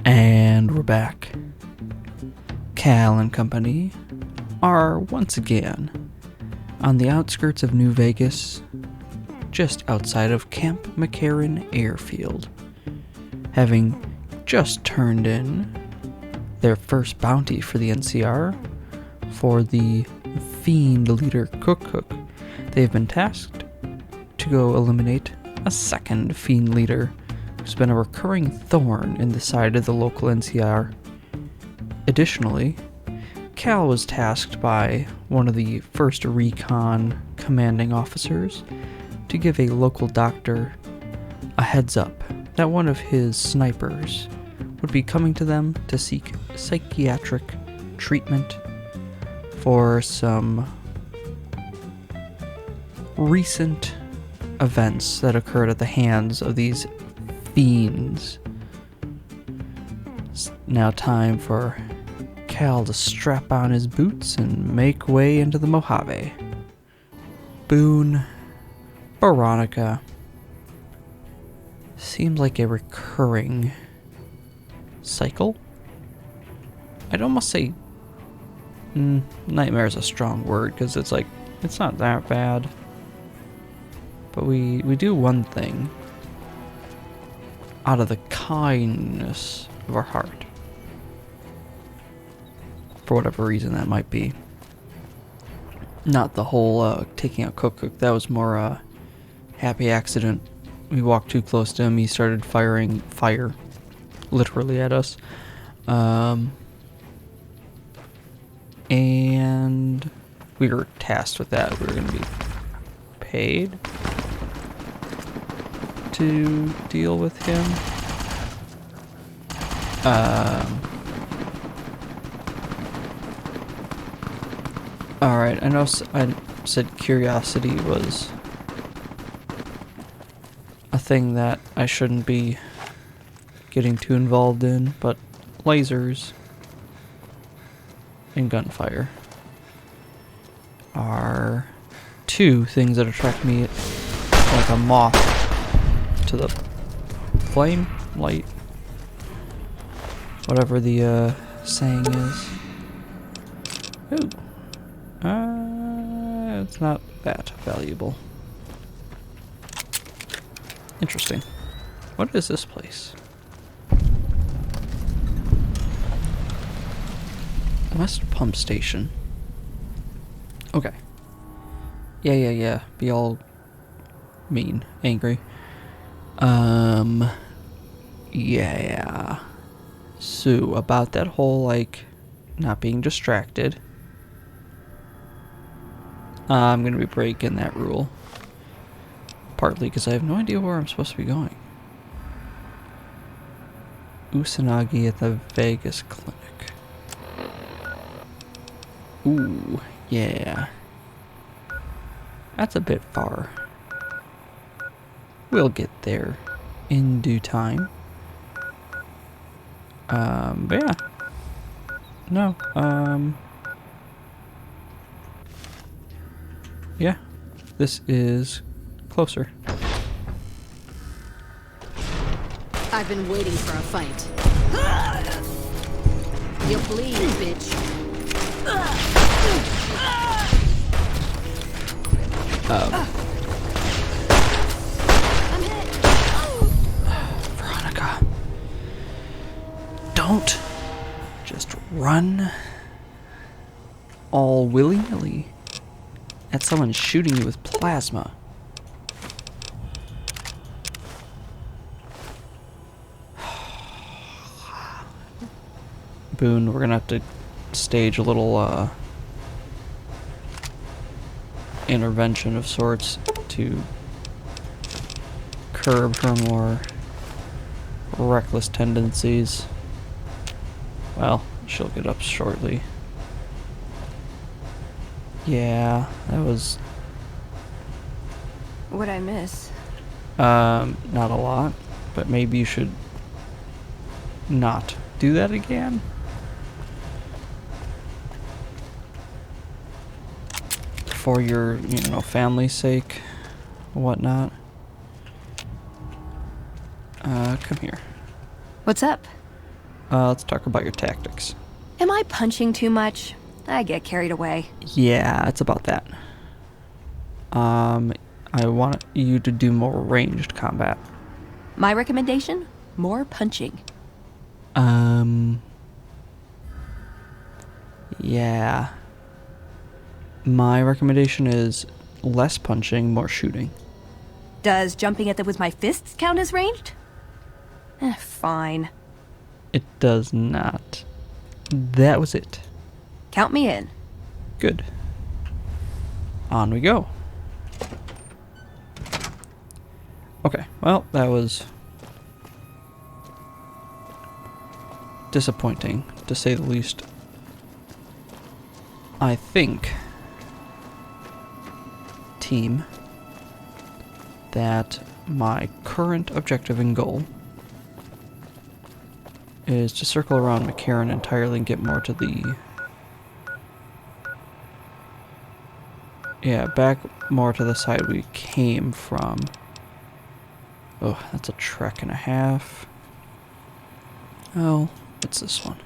And we're back. Cal and company are once again on the outskirts of New Vegas, just outside of Camp McCarran Airfield, having just turned in their first bounty for the NCR for the Fiend Leader Cook. They have been tasked to go eliminate a second Fiend Leader who's been a recurring thorn in the side of the local NCR. Additionally, Cal was tasked by one of the first recon commanding officers to give a local doctor a heads up that one of his snipers would be coming to them to seek psychiatric treatment for some recent events that occurred at the hands of these fiends. It's now time for Cal to strap on his boots and make way into the Mojave. Boone, Veronica. Seems like a recurring cycle. I'd almost say nightmare is a strong word because it's like it's not that bad. But we do one thing out of the kindness of our heart. For whatever reason that might be. Not the whole taking out Cook. That was more a happy accident. We walked too close to him. He started firing fire literally at us. And we were tasked with that. We were going to be paid to deal with him. Alright, I know I said curiosity was a thing that I shouldn't be getting too involved in, but lasers and gunfire are two things that attract me like a moth to the flame, light, whatever the saying is. Ooh. It's not that valuable. Interesting. What is this place? West Pump Station. Okay. Yeah. Be all mean, angry. Yeah. So, about that whole, like, not being distracted. I'm gonna be breaking that rule. Partly because I have no idea where I'm supposed to be going. Usanagi at the Vegas Clinic. Ooh, yeah. That's a bit far. We'll get there in due time. But yeah. No, yeah, this is closer. I've been waiting for a fight. You bleed, bitch. I'm hit. Veronica, don't just run all willy-nilly at someone shooting you with plasma. Boone, we're gonna have to stage a little intervention of sorts to curb her more reckless tendencies. Well, she'll get up shortly. Yeah, that was... What'd I miss? Not a lot, but maybe you should not do that again. For your, family's sake, whatnot. Come here. What's up? let's talk about your tactics. Am I punching too much? I get carried away. Yeah, it's about that. I want you to do more ranged combat. My recommendation? More punching. Yeah. My recommendation is less punching, more shooting. Does jumping at them with my fists count as ranged? Fine. It does not. That was it. Count me in. Good. On we go. Okay, well, that was disappointing, to say the least. I think, team, that my current objective and goal is to circle around McCarran entirely and get more to the... Yeah, back more to the side we came from. Oh, that's a trek and a half. Oh, what's this one?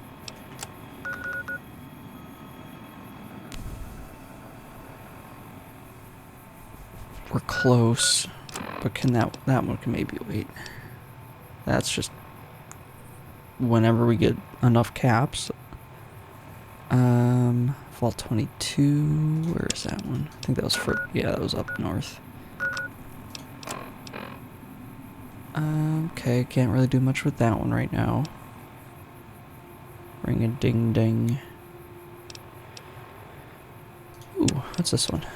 We're close, but can that one can maybe wait. That's just whenever we get enough caps. Vault 22, where is that one? I think that was yeah, that was up north. Okay, can't really do much with that one right now. Ring a ding ding. Ooh, what's this one?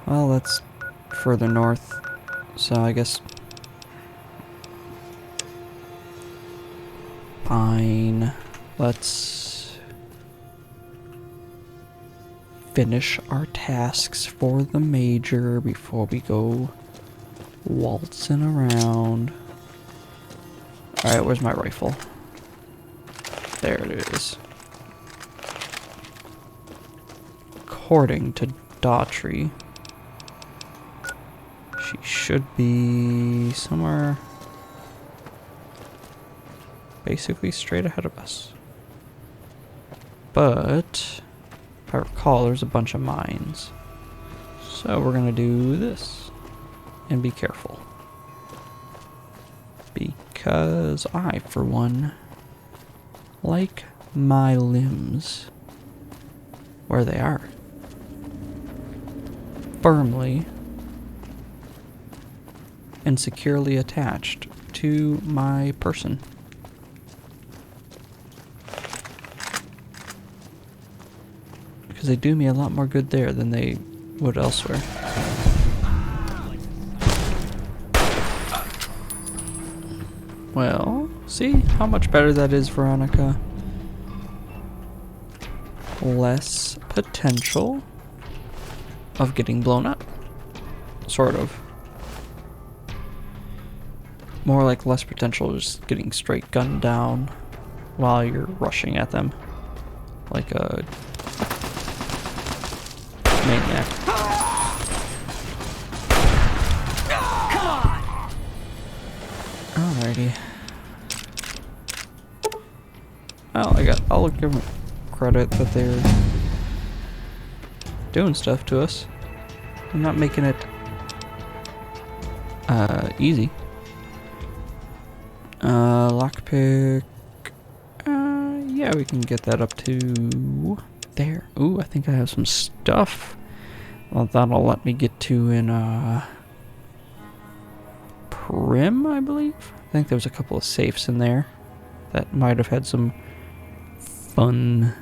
Well, that's further north, so I guess... Fine. Let's finish our tasks for the major before we go waltzing around. Alright, where's my rifle? There it is. According to Daughtry, she should be somewhere basically straight ahead of us. But if I recall, there's a bunch of mines. So we're gonna do this. And be careful. Because I, for one, like my limbs where they are. Firmly and securely attached to my person. Because they do me a lot more good there than they would elsewhere. Well, see how much better that is, Veronica? Less potential of getting blown up. Sort of. More like less potential just getting straight gunned down while you're rushing at them. Like a maniac. Alrighty. Well, I'll give them credit that they're doing stuff to us. I'm not making it easy. Lockpick. Yeah, we can get that up to there. Ooh, I think I have some stuff. Well, that'll let me get to in Prim, I believe. I think there was a couple of safes in there that might have had some fun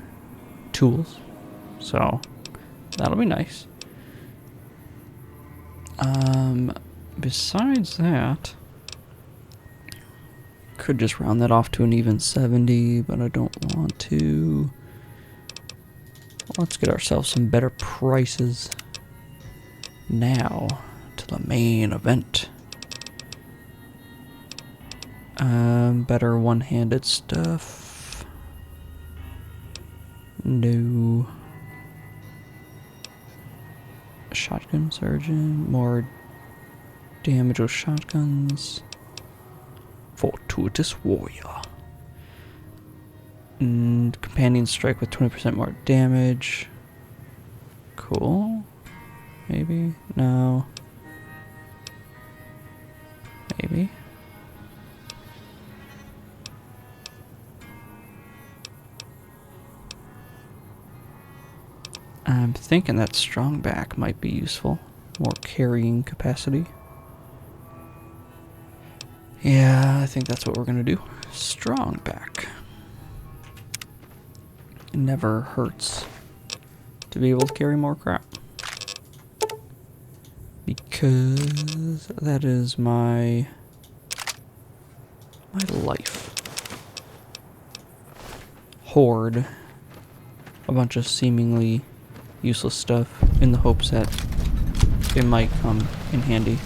tools. So that'll be nice. Besides that, could just round that off to an even 70, but I don't want to. Let's get ourselves some better prices. Now to the main event. Better one-handed stuff. No. Shotgun surgeon. More damage with shotguns. Fortuitous warrior. And companion strike with 20% more damage. Cool. Maybe? No. Maybe. I'm thinking that strong back might be useful. More carrying capacity. Yeah, I think that's what we're gonna do. Strong back. It never hurts to be able to carry more crap. Because that is my life. Hoard a bunch of seemingly useless stuff in the hopes that it might come in handy.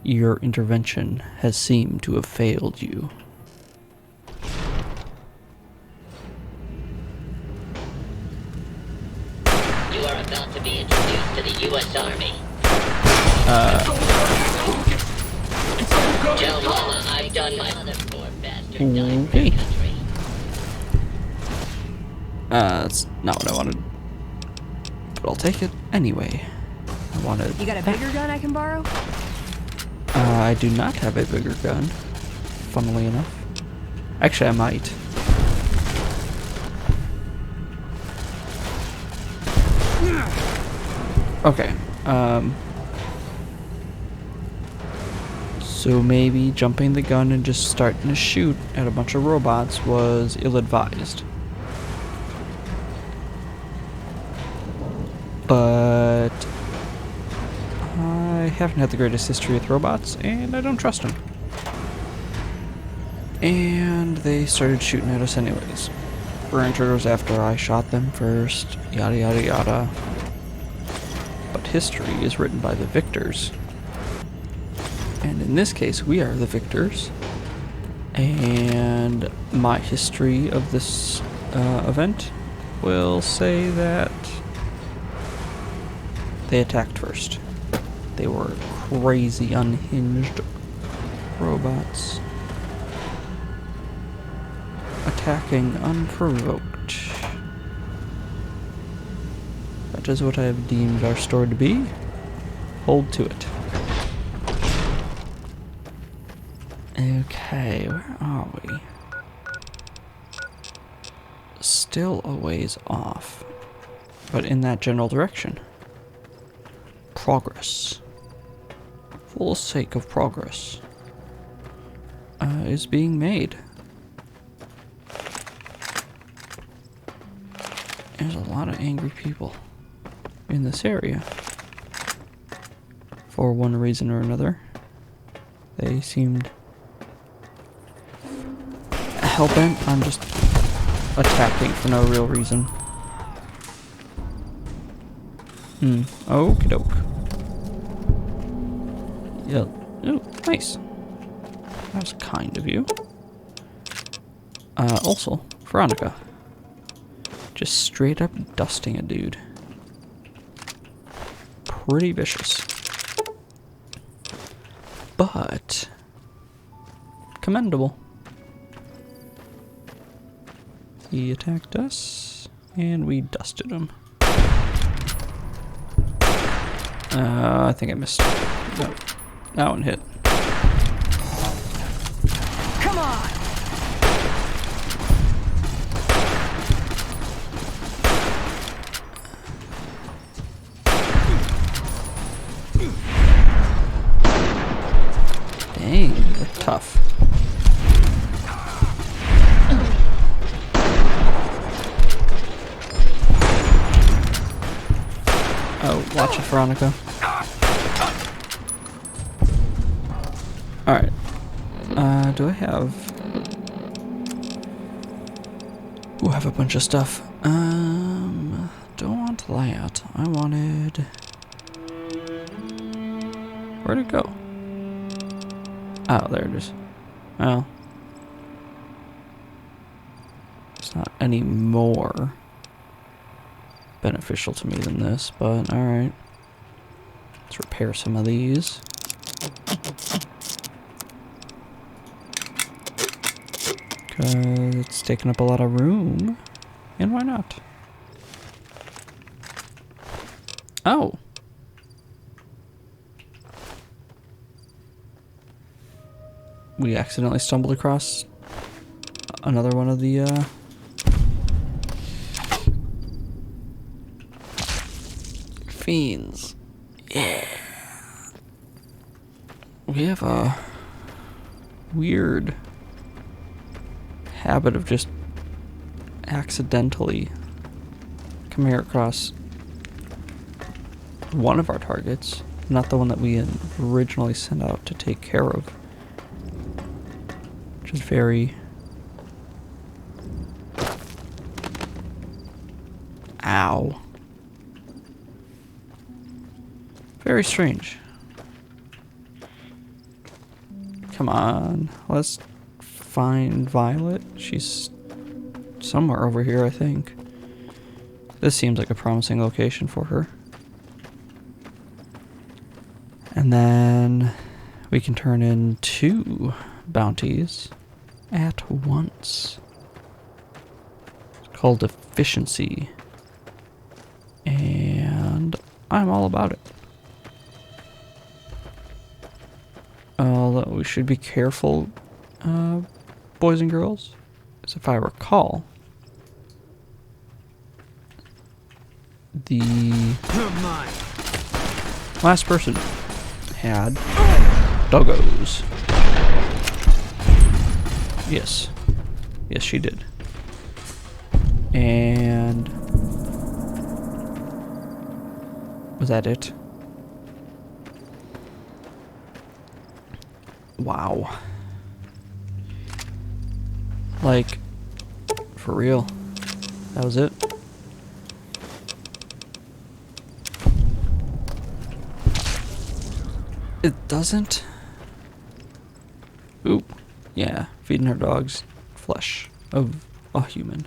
Your intervention has seemed to have failed you. You are about to be introduced to the U.S. Army. Tell Mama I've done my other poor bastard dying for Okay. the country. That's not what I wanted. But I'll take it anyway. I wanted. You got a bigger gun I can borrow? I do not have a bigger gun, funnily enough. Actually, I might. Okay, so maybe jumping the gun and just starting to shoot at a bunch of robots was ill-advised. But I haven't had the greatest history with robots, and I don't trust them. And they started shooting at us anyways. Rangers after I shot them first, yada yada yada. But history is written by the victors. And in this case, we are the victors. And my history of this event will say that they attacked first. They were crazy, unhinged robots. Attacking unprovoked. That is what I have deemed our story to be. Hold to it. Okay, where are we? Still a ways off, but in that general direction. Progress. For the sake of progress. Is being made. There's a lot of angry people in this area. For one reason or another. They seemed hellbent on just attacking for no real reason. Okie doke. Yeah. Ooh, nice. That was kind of you. Also, Veronica. Just straight up dusting a dude. Pretty vicious. But commendable. He attacked us, and we dusted him. I think I missed. No, that one hit. Come on! Dang, they're tough. Oh, watch it, Veronica. Alright. Do I have... Ooh, I have a bunch of stuff. Don't want that. I wanted... Where'd it go? Oh, there it is. Well. It's not any more beneficial to me than this, but alright. Let's repair some of these. because it's taking up a lot of room. And why not? Oh. We accidentally stumbled across another one of the fiends. Yeah. We have a weird habit of just accidentally coming across one of our targets, not the one that we originally sent out to take care of. Which is very... Ow. Very strange. Come on, let's find Violet. She's somewhere over here, I think. This seems like a promising location for her. And then we can turn in 2 bounties at once. It's called efficiency. And I'm all about it. Although we should be careful, boys and girls, as if I recall, the last person had doggos. Yes. Yes, she did. And... was that it? Wow. Like, for real. That was it? It doesn't? Oop. Yeah, feeding her dogs flesh of a human.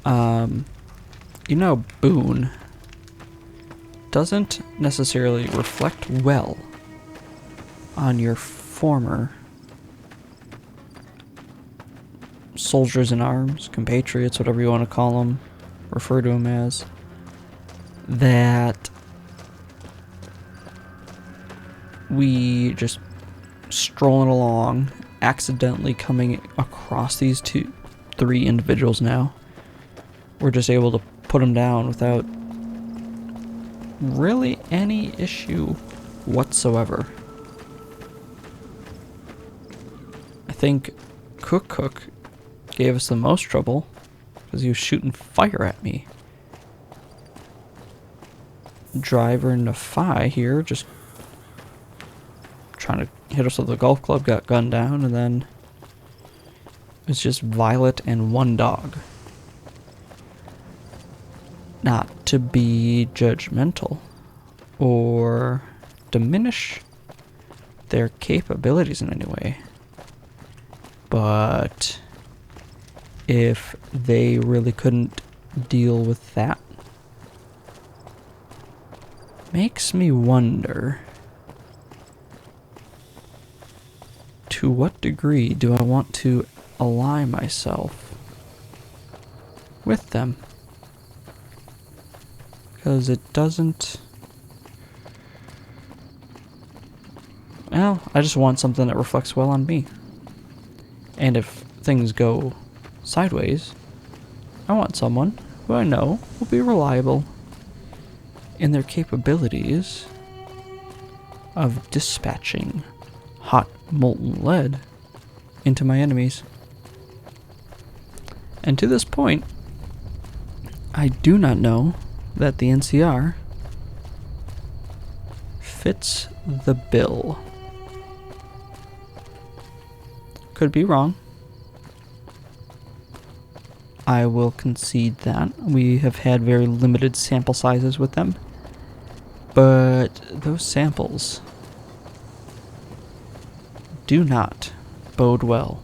You know, Boone doesn't necessarily reflect well on your former soldiers in arms, compatriots, whatever you want to call them, refer to them as, that we just strolling along, accidentally coming across these 3 individuals now. We're just able to put them down without really any issue whatsoever. I think Cook gave us the most trouble because he was shooting fire at me. Driver in the Phi here just trying to hit us with a golf club, got gunned down, and then it's just Violet and 1 dog. Not to be judgmental or diminish their capabilities in any way, but if they really couldn't deal with that, makes me wonder, to what degree do I want to ally myself with them? Because it doesn't... well, I just want something that reflects well on me. And if things go sideways, I want someone who I know will be reliable in their capabilities of dispatching hot molten lead into my enemies. And to this point, I do not know that the NCR fits the bill. Could be wrong. I will concede that. We have had very limited sample sizes with them. But those samples do not bode well.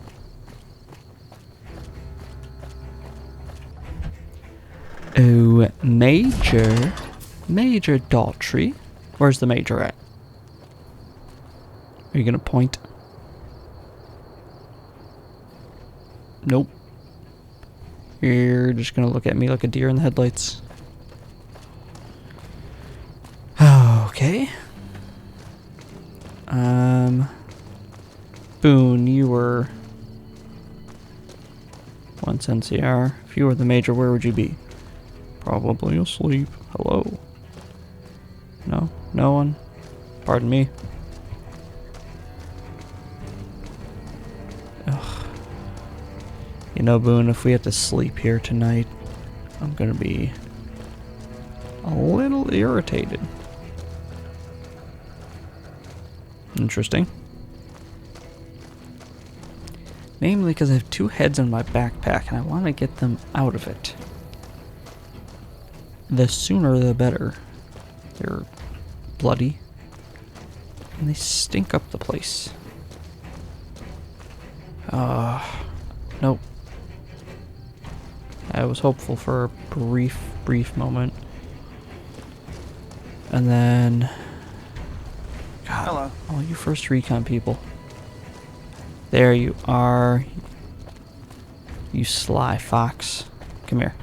Oh, Major Daughtry. Where's the Major at? Are you gonna point? Nope. You're just gonna look at me like a deer in the headlights. Okay. Boone, you were once NCR. If you were the major, where would you be? Probably asleep. Hello. No? No one? Pardon me. Ugh. You know, Boone, if we have to sleep here tonight, I'm gonna be a little irritated. Interesting. Namely because I have 2 heads in my backpack and I want to get them out of it. The sooner the better. They're bloody. And they stink up the place. Nope. I was hopeful for a brief moment. And then... God, hello. All you first recon people. There you are. You sly fox. Come here.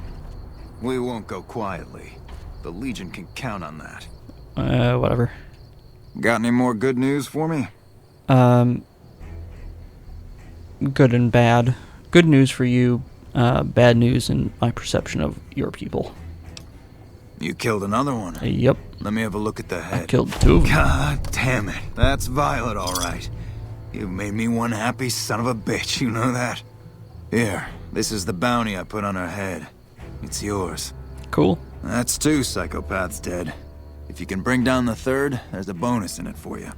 We won't go quietly. The Legion can count on that. Whatever. Got any more good news for me? Good and bad. Good news for you, bad news in my perception of your people. You killed another one. Yep. Let me have a look at the head. I killed 2 of them. God damn it. That's Violet, all right. You've made me one happy son of a bitch, you know that? Here, this is the bounty I put on her head. It's yours. Cool. That's 2 psychopaths dead. If you can bring down the 3rd, there's a bonus in it for you.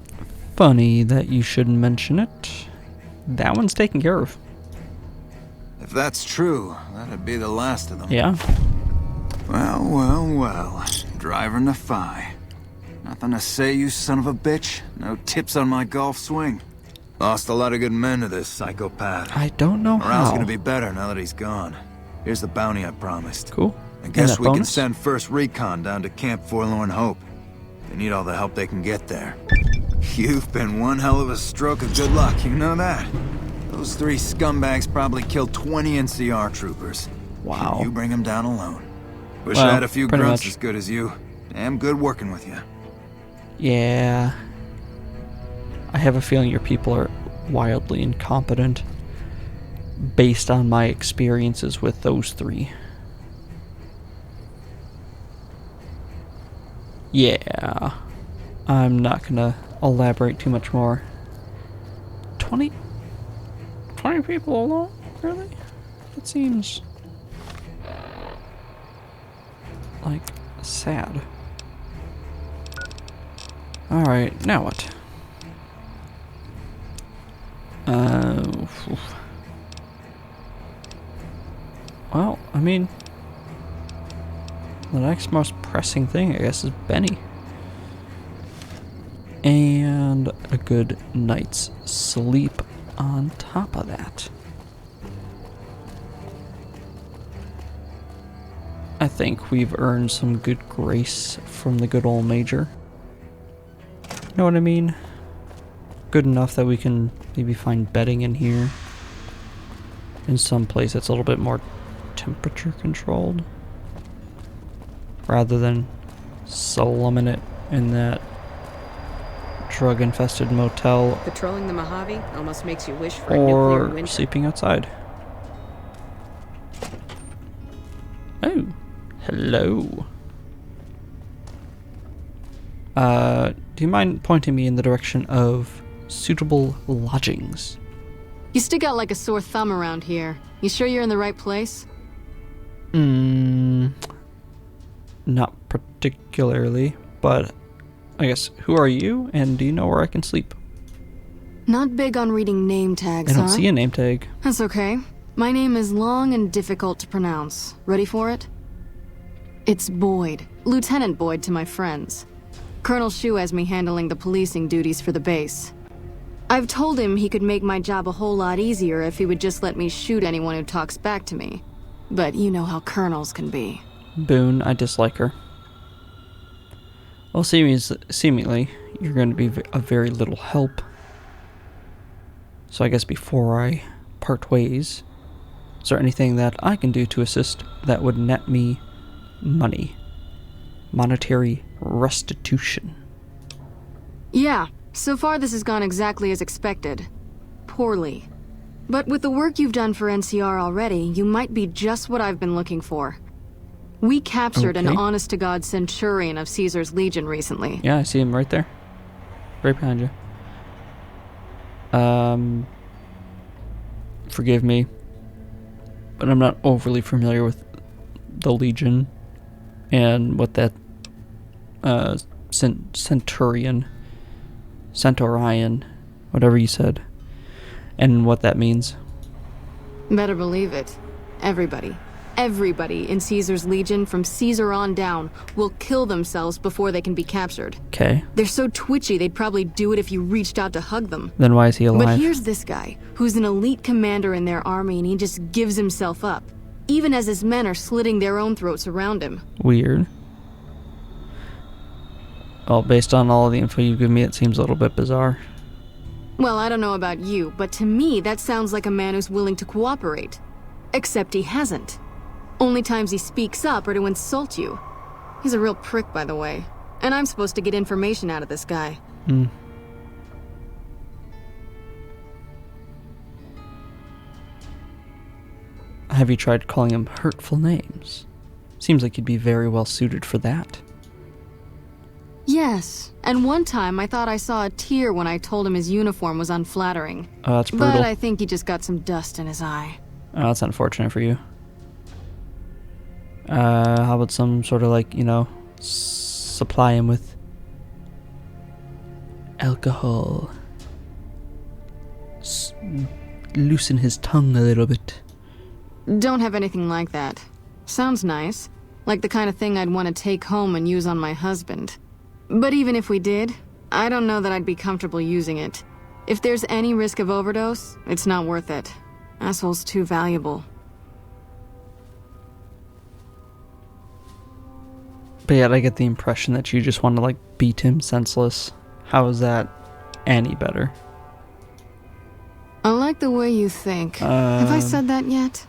Funny that you shouldn't mention it. That one's taken care of. If that's true, that'd be the last of them. Yeah. Well. Driver Nephi. Nothing to say, you son of a bitch? No tips on my golf swing? Lost a lot of good men to this psychopath. I don't know Morale's how. gonna be better now that he's gone. Here's the bounty I promised. Cool. I guess that we can bonus? send first recon down to Camp Forlorn Hope. They need all the help they can get there. You've been one hell of a stroke of good luck, you know that? Those 3 scumbags probably killed 20 NCR troopers. Wow. You bring them down alone. Wish Well, I had a few pretty grunts much. as good as you. Damn good working with you. Yeah. I have a feeling your people are wildly incompetent based on my experiences with those 3. Yeah. I'm not gonna elaborate too much more. 20 people alone? Really? It seems like sad. Alright, now what? Well, I mean, the next most pressing thing, I guess, is Benny. And a good night's sleep on top of that. I think we've earned some good grace from the good old Major. Know what I mean? Good enough that we can maybe find bedding in here. In some place that's a little bit more temperature controlled. Rather than slumming it in that drug-infested motel Patrolling the Mojave almost makes you wish for a nuclear or winter. sleeping outside. Oh, hello. Do you mind pointing me in the direction of suitable lodgings? You stick out like a sore thumb around here. You sure you're in the right place? Not particularly, but I guess, who are you, and do you know where I can sleep? Not big on reading name tags, I don't huh? see a name tag. That's okay. My name is long and difficult to pronounce. Ready for it? It's Boyd. Lieutenant Boyd to my friends. Colonel Shu has me handling the policing duties for the base. I've told him he could make my job a whole lot easier if he would just let me shoot anyone who talks back to me. But you know how colonels can be. Boone, I dislike her. Well, seemingly, you're going to be of very little help. So I guess before I part ways, Is there anything that I can do to assist that would net me money? Monetary restitution. Yeah, so far this has gone exactly as expected. Poorly. But with the work you've done for NCR already, you might be just what I've been looking for. We captured an Okay. honest-to-God centurion of Caesar's Legion recently. Yeah, I see him right there. Right behind you. Forgive me, but I'm not overly familiar with the Legion and what that centurion, whatever you said, and what that means. Better believe it. Everybody in Caesar's Legion from Caesar on down will kill themselves before they can be captured. Okay, They're so twitchy they'd probably do it if you reached out to hug them. then why is he alive? But here's this guy, who's an elite commander in their army, and he just gives himself up, even as his men are slitting their own throats around him. Weird. Well, based on all the info you've given me, it seems a little bit bizarre. Well, I don't know about you, but to me that sounds like a man who's willing to cooperate. Except he hasn't. Only times he speaks up are to insult you. He's a real prick, by the way. And I'm supposed to get information out of this guy. Have you tried calling him hurtful names? Seems like you'd be very well suited for that. Yes, and one time I thought I saw a tear when I told him his uniform was unflattering. Oh, that's brutal. But I think he just got some dust in his eye. Oh, that's unfortunate for you. How about some sort of like, supply him with alcohol. Loosen his tongue a little bit. Don't have anything like that. Sounds nice. Like the kind of thing I'd want to take home and use on my husband. But even if we did, I don't know that I'd be comfortable using it. If there's any risk of overdose, it's not worth it. Asshole's too valuable. But yet I get the impression that you just want to beat him senseless. How is that any better? I like the way you think. Have I said that yet?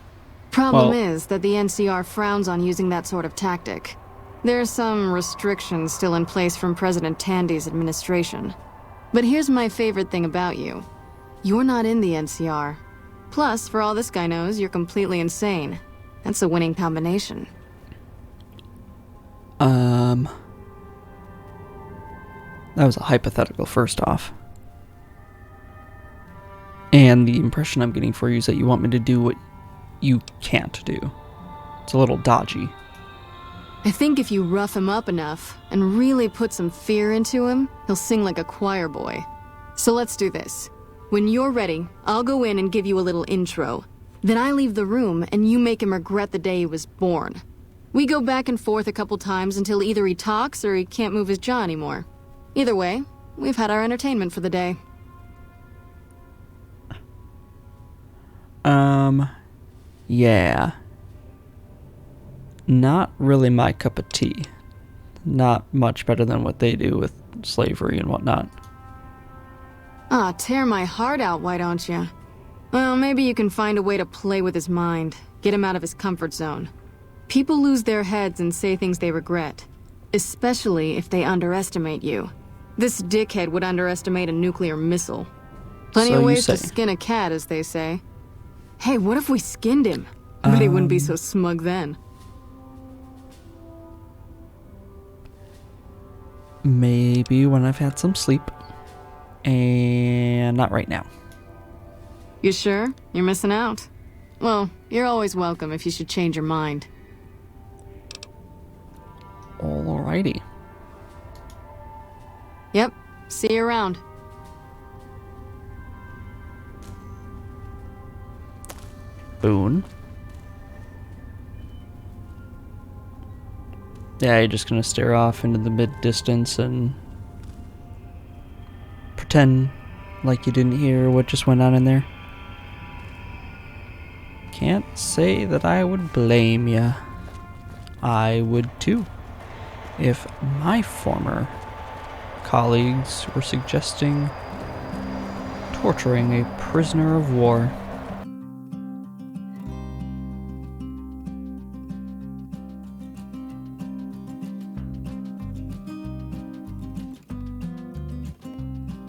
Problem is that the NCR frowns on using that sort of tactic. There are some restrictions still in place from President Tandy's administration. But here's my favorite thing about you. You're not in the NCR. Plus, for all this guy knows, you're completely insane. That's a winning combination. That was a hypothetical, first off. And the impression I'm getting for you is that you want me to do what you can't do. It's a little dodgy. I think if you rough him up enough and really put some fear into him, he'll sing like a choir boy. So let's do this. When you're ready, I'll go in and give you a little intro. Then I leave the room and you make him regret the day he was born. We go back and forth a couple times until either he talks or he can't move his jaw anymore. Either way, we've had our entertainment for the day. Yeah. Not really my cup of tea. Not much better than what they do with slavery and whatnot. Ah, tear my heart out, why don't you? Well, maybe you can find a way to play with his mind, get him out of his comfort zone. People lose their heads and say things they regret, especially if they underestimate you. This dickhead would underestimate a nuclear missile. Plenty So of you ways to say. skin a cat, as they say. Hey, what if we skinned him? Bet he wouldn't be so smug then. Maybe when I've had some sleep. And not right now. You sure? You're missing out. Well, you're always welcome if you should change your mind. Alrighty. Yep, see you around. Boone. Yeah, you're just gonna stare off into the mid-distance and pretend like you didn't hear what just went on in there. Can't say that I would blame ya. I would too, if my former colleagues were suggesting torturing a prisoner of war.